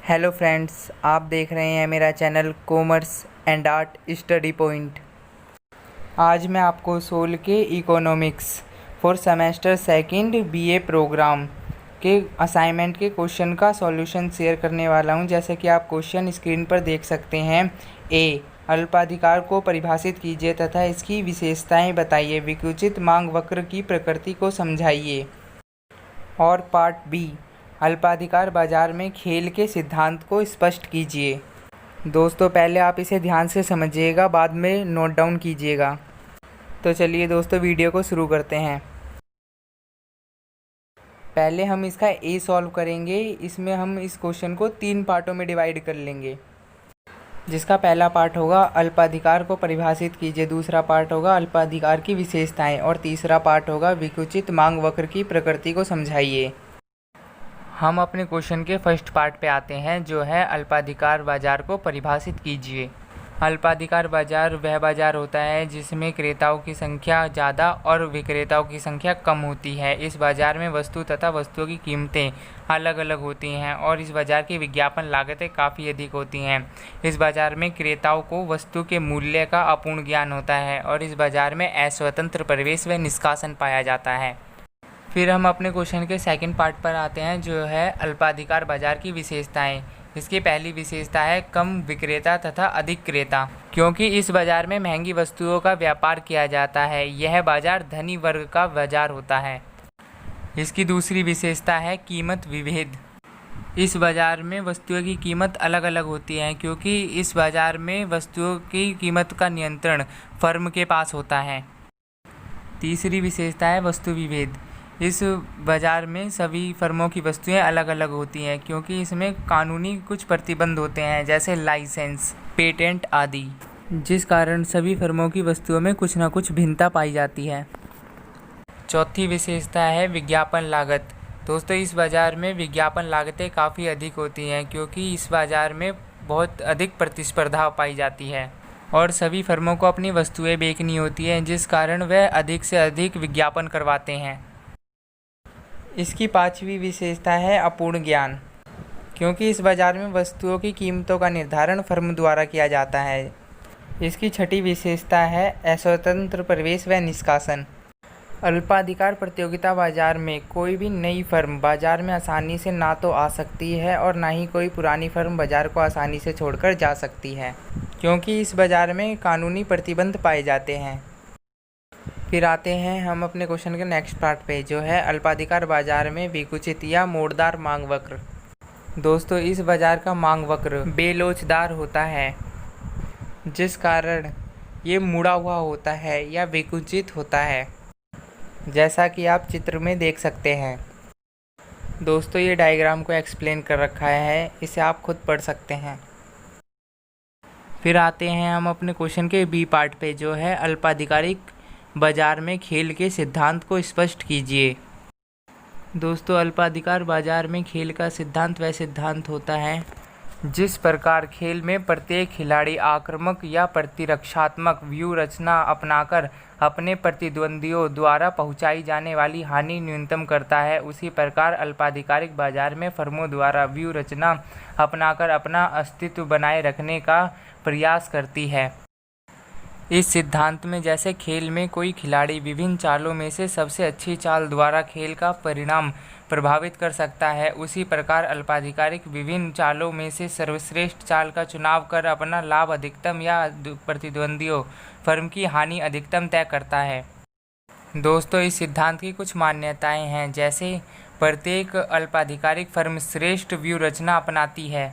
Hello friends, आप देख रहे हैं मेरा channel commerce and art study point. आज मैं आपको सोल के economics for semester second BA program के असाइनमेंट के क्वेश्चन का सॉल्यूशन शेयर करने वाला हूं। जैसे कि आप क्वेश्चन स्क्रीन पर देख सकते हैं। ए, अल्पाधिकार को परिभाषित कीजिए तथा इसकी विशेषताएं बताइए। विकुचित मांग वक्र की प्रकृति को समझाइए। और पार्ट बी, अल्पाधिकार बाजार में खेल के सिद्धांत को स्पष्ट कीजिए। दोस्तों, पहले आप इसे ध्यान से समझिएगा, बाद में नोट डाउन कीजिएगा। तो चलिए दोस्तों, वीडियो को शुरू करते हैं। पहले हम इसका ए सॉल्व करेंगे। इसमें हम इस क्वेश्चन को 3 पार्टों में डिवाइड कर लेंगे, जिसका पहला पार्ट होगा अल्पाधिकार को परिभाषित कीजिए, दूसरा पार्ट होगा अल्पाधिकार की विशेषताएं और तीसरा पार्ट होगा विकुचित मांग वक्र की प्रकृति को समझाइए। हम अपने क्वेश्चन के फर्स्ट पार्ट पे आते हैं, जो है अल्पाधिकार बाजार को परिभाषित कीजिए। अल्पाधिकार बाजार वह बाजार होता है जिसमें क्रेताओं की संख्या ज़्यादा और विक्रेताओं की संख्या कम होती है। इस बाजार में वस्तु तथा वस्तुओं की कीमतें अलग अलग होती हैं और इस बाजार की विज्ञापन लागतें काफ़ी अधिक होती हैं। इस बाजार में क्रेताओं को वस्तु के मूल्य का अपूर्ण ज्ञान होता है और इस बाजार में अस्वतंत्र प्रवेश व निष्कासन पाया जाता है। फिर हम अपने क्वेश्चन के सेकंड पार्ट पर आते हैं, जो है अल्पाधिकार बाजार की विशेषताएं। इसकी पहली विशेषता है कम विक्रेता तथा अधिक क्रेता, क्योंकि इस बाजार में महंगी वस्तुओं का व्यापार किया जाता है। यह बाजार धनी वर्ग का बाजार होता है। इसकी दूसरी विशेषता है कीमत विभेद। इस बाजार में वस्तुओं की कीमत अलग अलग होती है, क्योंकि इस बाजार में वस्तुओं की कीमत का नियंत्रण फर्म के पास होता है। तीसरी विशेषता है वस्तु विभेद। इस बाज़ार में सभी फर्मों की वस्तुएं अलग अलग होती हैं, क्योंकि इसमें कानूनी कुछ प्रतिबंध होते हैं, जैसे लाइसेंस, पेटेंट आदि, जिस कारण सभी फर्मों की वस्तुओं में कुछ न कुछ भिन्नता पाई जाती है। चौथी विशेषता है विज्ञापन लागत। दोस्तों, इस बाज़ार में विज्ञापन लागतें काफ़ी अधिक होती हैं, क्योंकि इस बाज़ार में बहुत अधिक प्रतिस्पर्धा पाई जाती है और सभी फर्मों को अपनी वस्तुएं बेचनी होती हैं, जिस कारण वह अधिक से अधिक विज्ञापन करवाते हैं। इसकी पांचवी विशेषता है अपूर्ण ज्ञान, क्योंकि इस बाज़ार में वस्तुओं की कीमतों का निर्धारण फर्म द्वारा किया जाता है। इसकी छठी विशेषता है अस्वतंत्र प्रवेश व निष्कासन। अल्पाधिकार प्रतियोगिता बाजार में कोई भी नई फर्म बाजार में आसानी से ना तो आ सकती है और ना ही कोई पुरानी फर्म बाजार को आसानी से छोड़कर जा सकती है, क्योंकि इस बाज़ार में कानूनी प्रतिबंध पाए जाते हैं। फिर आते हैं हम अपने क्वेश्चन के नेक्स्ट पार्ट पे, जो है अल्पाधिकार बाजार में विकुचित या मोड़दार मांग वक्र। दोस्तों, इस बाजार का मांग वक्र बेलोचदार होता है, जिस कारण ये मुड़ा हुआ होता है या विकुचित होता है, जैसा कि आप चित्र में देख सकते हैं। दोस्तों, ये डायग्राम को एक्सप्लेन कर रखा है, इसे आप खुद पढ़ सकते हैं। फिर आते हैं हम अपने क्वेश्चन के बी पार्ट पे, जो है अल्पाधिकारिक बाजार में खेल के सिद्धांत को स्पष्ट कीजिए। दोस्तों, अल्पाधिकार बाजार में खेल का सिद्धांत वह सिद्धांत होता है जिस प्रकार खेल में प्रत्येक खिलाड़ी आक्रामक या प्रतिरक्षात्मक व्यूह रचना अपनाकर अपने प्रतिद्वंदियों द्वारा पहुंचाई जाने वाली हानि न्यूनतम करता है, उसी प्रकार अल्पाधिकारिक बाजार में फर्मों द्वारा व्यूह रचना अपनाकर अपना अस्तित्व बनाए रखने का प्रयास करती है। इस सिद्धांत में जैसे खेल में कोई खिलाड़ी विभिन्न चालों में से सबसे अच्छी चाल द्वारा खेल का परिणाम प्रभावित कर सकता है, उसी प्रकार अल्पाधिकारिक विभिन्न चालों में से सर्वश्रेष्ठ चाल का चुनाव कर अपना लाभ अधिकतम या प्रतिद्वंदियों फर्म की हानि अधिकतम तय करता है। दोस्तों, इस सिद्धांत की कुछ मान्यताएं हैं, जैसे प्रत्येक अल्पाधिकारिक फर्म श्रेष्ठ व्यूह रचना अपनाती है।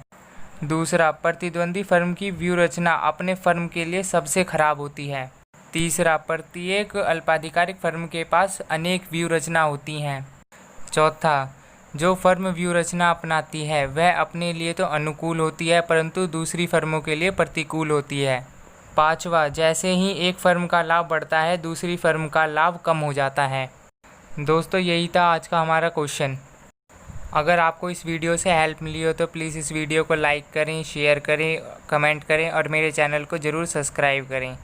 दूसरा, प्रतिद्वंदी फर्म की व्यूह रचना अपने फर्म के लिए सबसे खराब होती है। तीसरा, प्रत्येक अल्पाधिकारिक फर्म के पास अनेक व्यूह रचना होती हैं। चौथा, जो फर्म व्यूह रचना अपनाती है वह अपने लिए तो अनुकूल होती है, परंतु दूसरी फर्मों के लिए प्रतिकूल होती है। पांचवा, जैसे ही एक फर्म का लाभ बढ़ता है दूसरी फर्म का लाभ कम हो जाता है। दोस्तों, यही था आज का हमारा क्वेश्चन। अगर आपको इस वीडियो से हेल्प मिली हो तो प्लीज़ इस वीडियो को लाइक करें, शेयर करें, कमेंट करें और मेरे चैनल को ज़रूर सब्सक्राइब करें।